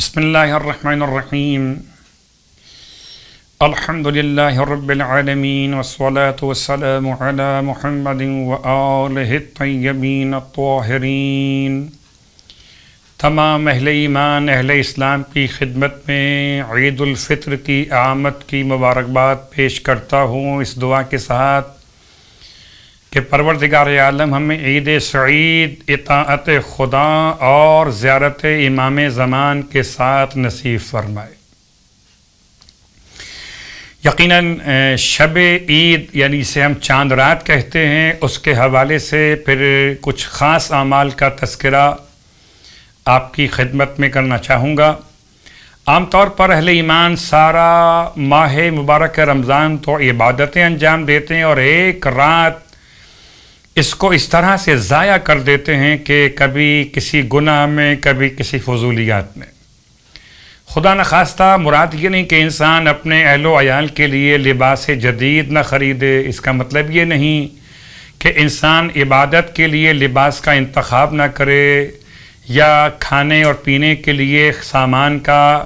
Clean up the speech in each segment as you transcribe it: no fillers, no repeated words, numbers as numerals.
بسم اللہ الرحمن الرحیم الحمد للہ رب العالمین والصلاة والسلام علی محمد وآلہ الطیبین الطاہرین۔ تمام اہل ایمان اہل اسلام کی خدمت میں عید الفطر کی آمد کی مبارکباد پیش کرتا ہوں اس دعا کے ساتھ کہ پروردگار عالم ہمیں عید سعید اطاعت خدا اور زیارت امام زمان کے ساتھ نصیب فرمائے۔ یقیناً شب عید یعنی اسے ہم چاند رات کہتے ہیں، اس کے حوالے سے پھر کچھ خاص اعمال کا تذکرہ آپ کی خدمت میں کرنا چاہوں گا۔ عام طور پر اہل ایمان سارا ماہ مبارک رمضان تو عبادتیں انجام دیتے ہیں اور ایک رات اس کو اس طرح سے ضائع کر دیتے ہیں کہ کبھی کسی گناہ میں کبھی کسی فضولیات میں۔ خدا نخواستہ مراد یہ نہیں کہ انسان اپنے اہل و عیال کے لیے لباس جدید نہ خریدے، اس کا مطلب یہ نہیں کہ انسان عبادت کے لیے لباس کا انتخاب نہ کرے یا کھانے اور پینے کے لیے سامان کا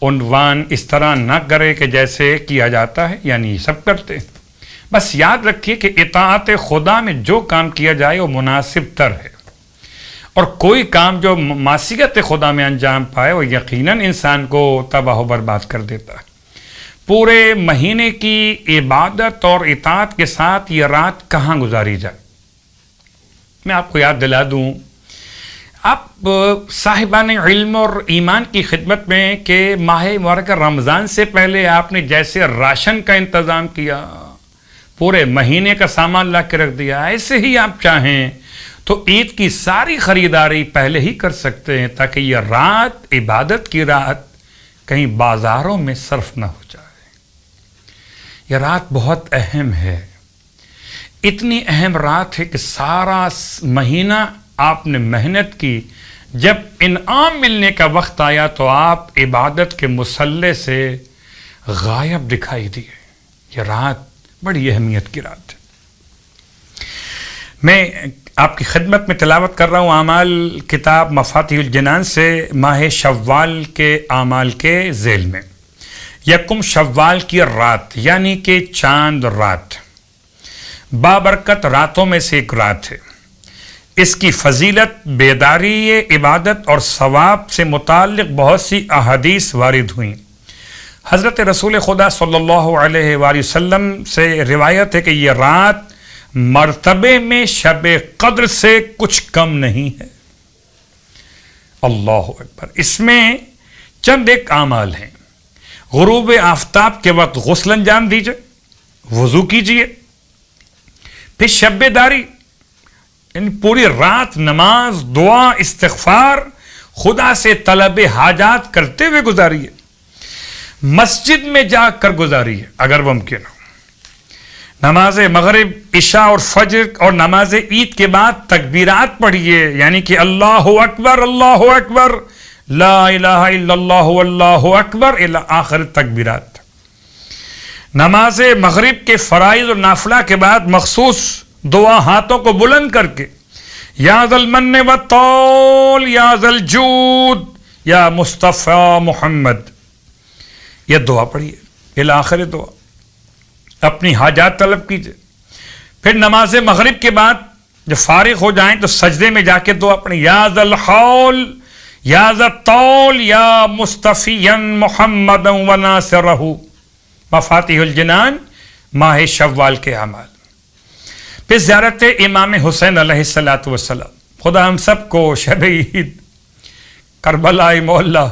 عنوان اس طرح نہ کرے کہ جیسے کیا جاتا ہے، یعنی سب کرتے ہیں۔ بس یاد رکھیے کہ اطاعت خدا میں جو کام کیا جائے وہ مناسب تر ہے، اور کوئی کام جو معصیت خدا میں انجام پائے وہ یقیناً انسان کو تباہ و برباد کر دیتا ہے۔ پورے مہینے کی عبادت اور اطاعت کے ساتھ یہ رات کہاں گزاری جائے؟ میں آپ کو یاد دلا دوں، آپ صاحبان علم اور ایمان کی خدمت میں کہ ماہ مبارک رمضان سے پہلے آپ نے جیسے راشن کا انتظام کیا، پورے مہینے کا سامان لا کے رکھ دیا، ایسے ہی آپ چاہیں تو عید کی ساری خریداری پہلے ہی کر سکتے ہیں تاکہ یہ رات عبادت کی رات کہیں بازاروں میں صرف نہ ہو جائے۔ یہ رات بہت اہم ہے، اتنی اہم رات ہے کہ سارا مہینہ آپ نے محنت کی، جب انعام ملنے کا وقت آیا تو آپ عبادت کے مصلے سے غائب دکھائی دیے۔ یہ رات بڑی اہمیت کی رات ہے۔ میں آپ کی خدمت میں تلاوت کر رہا ہوں اعمال کتاب مفاتیح الجنان سے ماہ شوال کے اعمال کے ذیل میں۔ یکم شوال کی رات یعنی کہ چاند رات بابرکت راتوں میں سے ایک رات ہے۔ اس کی فضیلت، بیداری، عبادت اور ثواب سے متعلق بہت سی احادیث وارد ہوئیں۔ حضرت رسول خدا صلی اللہ علیہ وآلہ وسلم سے روایت ہے کہ یہ رات مرتبے میں شب قدر سے کچھ کم نہیں ہے۔ اللہ اکبر۔ اس میں چند ایک اعمال ہیں۔ غروب آفتاب کے وقت غسل انجام دیجئے، وضو کیجئے، پھر شب بیداری یعنی پوری رات نماز، دعا، استغفار، خدا سے طلب حاجات کرتے ہوئے گزاریے، مسجد میں جا کر گزاریے اگر ممکن ہو، نماز مغرب، عشاء اور فجر اور نماز عید کے بعد تکبیرات پڑھیے، یعنی کہ اللہ اکبر اللہ اکبر لا الہ الا اللہ واللہ اکبر الی آخر تکبیرات۔ نماز مغرب کے فرائض اور نافلہ کے بعد مخصوص دعا ہاتھوں کو بلند کر کے یا ذا المن والطول یا ذا الجود یا مصطفیٰ محمد، یہ دعا پڑھیے الی آخر دعا، اپنی حاجات طلب کیجئے۔ پھر نماز مغرب کے بعد جب فارغ ہو جائیں تو سجدے میں جا کے دعا پڑھیں، یا ذا الحول یا ذا الطول یا مصطفیٰ محمد و ناصرہ۔ مفاتیح الجنان ماہ شوال کے اعمال۔ پھر زیارت امام حسین علیہ السلام۔ خدا ہم سب کو شب عید، کربلا معلیٰ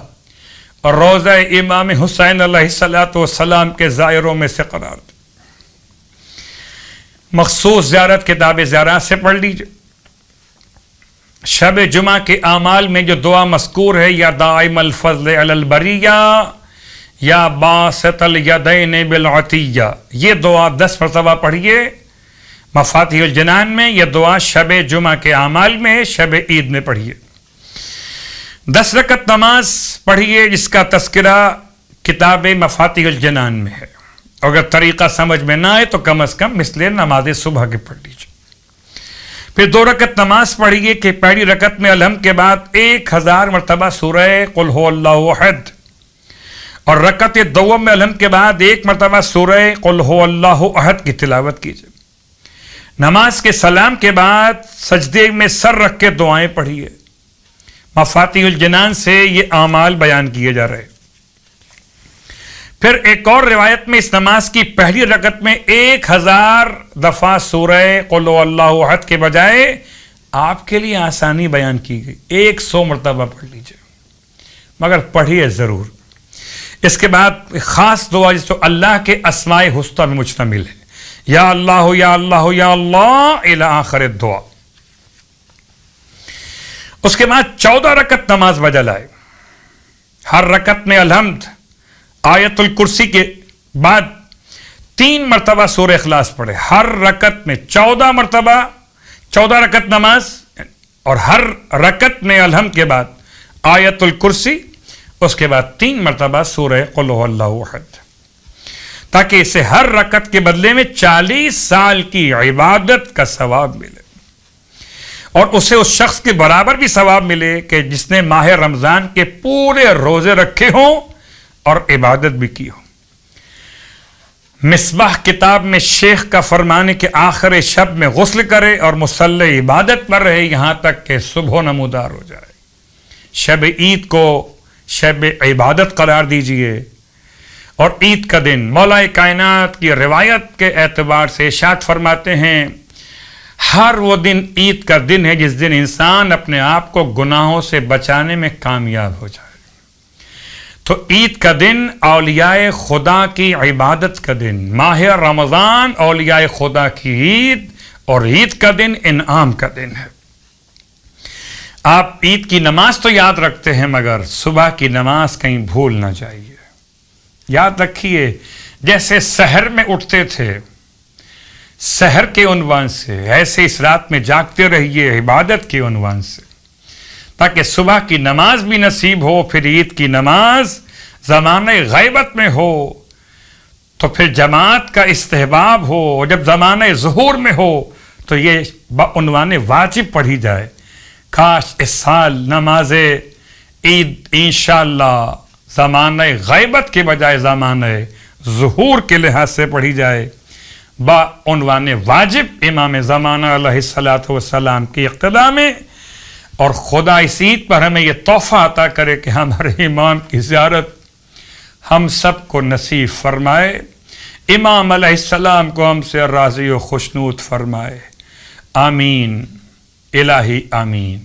اور روضہ امام حسین علیہ السلام کے زائروں میں سے قرار دے۔ مخصوص زیارت کتاب زیارات سے پڑھ لیجئے۔ شب جمعہ کے اعمال میں جو دعا مذکور ہے، یا دائم الفضل علی البریہ یا باسط الیدین بالعطیہ، یہ دعا 10 مرتبہ پڑھیے مفاتیح الجنان میں۔ یہ دعا شب جمعہ کے اعمال میں، شب عید میں پڑھیے۔ 10 رکعت نماز پڑھیے جس کا تذکرہ کتاب مفاتیح الجنان میں ہے، اگر طریقہ سمجھ میں نہ آئے تو کم از کم مثل نماز صبح کے پڑھ لیجیے۔ پھر 2 رکعت نماز پڑھیے کہ پہلی رکعت میں الحمد کے بعد 1000 مرتبہ سورہ قل هو اللہ احد، اور رکعت دوم میں الحمد کے بعد 1 مرتبہ سورہ قل هو اللہ احد کی تلاوت کیجیے۔ نماز کے سلام کے بعد سجدے میں سر رکھ کے دعائیں پڑھیے۔ مفاتیح الجنان سے یہ اعمال بیان کیے جا رہے۔ پھر ایک اور روایت میں اس نماز کی پہلی رکعت میں 1000 دفعہ سورہ قل هو اللہ احد کے بجائے آپ کے لیے آسانی بیان کی گئی، 100 مرتبہ پڑھ لیجئے، مگر پڑھیے ضرور۔ اس کے بعد خاص دعا جس کو اللہ کے اسماء حسنی میں مشتمل ہے، یا اللہ یا اللہ یا اللہ الی آخر الدعا۔ اس کے بعد 14 رکعت نماز بجا لائے، ہر رکعت میں الحمد، آیت الکرسی کے بعد 3 مرتبہ سورہ اخلاص پڑھے، ہر رکعت میں 14 مرتبہ، 14 رکعت نماز، اور ہر رکعت میں الحمد کے بعد آیت الکرسی، اس کے بعد 3 مرتبہ سورہ قل هو اللہ احد، تاکہ اسے ہر رکعت کے بدلے میں 40 سال کی عبادت کا ثواب ملے، اور اسے اس شخص کے برابر بھی ثواب ملے کہ جس نے ماہ رمضان کے پورے روزے رکھے ہوں اور عبادت بھی کی ہو۔ مصباح کتاب میں شیخ کا فرمان ہے کہ آخر شب میں غسل کرے اور مصلی عبادت پر رہے یہاں تک کہ صبح نمودار ہو جائے۔ شب عید کو شب عبادت قرار دیجئے، اور عید کا دن مولا کائنات کی روایت کے اعتبار سے ارشاد فرماتے ہیں ہر وہ دن عید کا دن ہے جس دن انسان اپنے آپ کو گناہوں سے بچانے میں کامیاب ہو جائے۔ تو عید کا دن اولیاء خدا کی عبادت کا دن، ماہ رمضان اولیاء خدا کی عید، اور عید کا دن انعام کا دن ہے۔ آپ عید کی نماز تو یاد رکھتے ہیں مگر صبح کی نماز کہیں بھول نہ جائیے۔ یاد رکھیے جیسے سحر میں اٹھتے تھے سحر کے عنوان سے، ایسے اس رات میں جاگتے رہیے عبادت کے عنوان سے، تاکہ صبح کی نماز بھی نصیب ہو، پھر عید کی نماز زمانہ غیبت میں ہو تو پھر جماعت کا استحباب ہو، اور جب زمانہ ظہور میں ہو تو یہ بعنوان واجب پڑھی جائے۔ کاش اس سال نماز عید انشاءاللہ زمانہ غیبت کے بجائے زمانہ ظہور کے لحاظ سے پڑھی جائے، بعنوان واجب امام زمانہ علیہ الصلوۃ والسلام کی اقتداء میں، اور خدا اس عید پر ہمیں یہ تحفہ عطا کرے کہ ہمارے امام کی زیارت ہم سب کو نصیب فرمائے، امام علیہ السلام کو ہم سے راضی و خوشنود فرمائے، آمین الہی آمین۔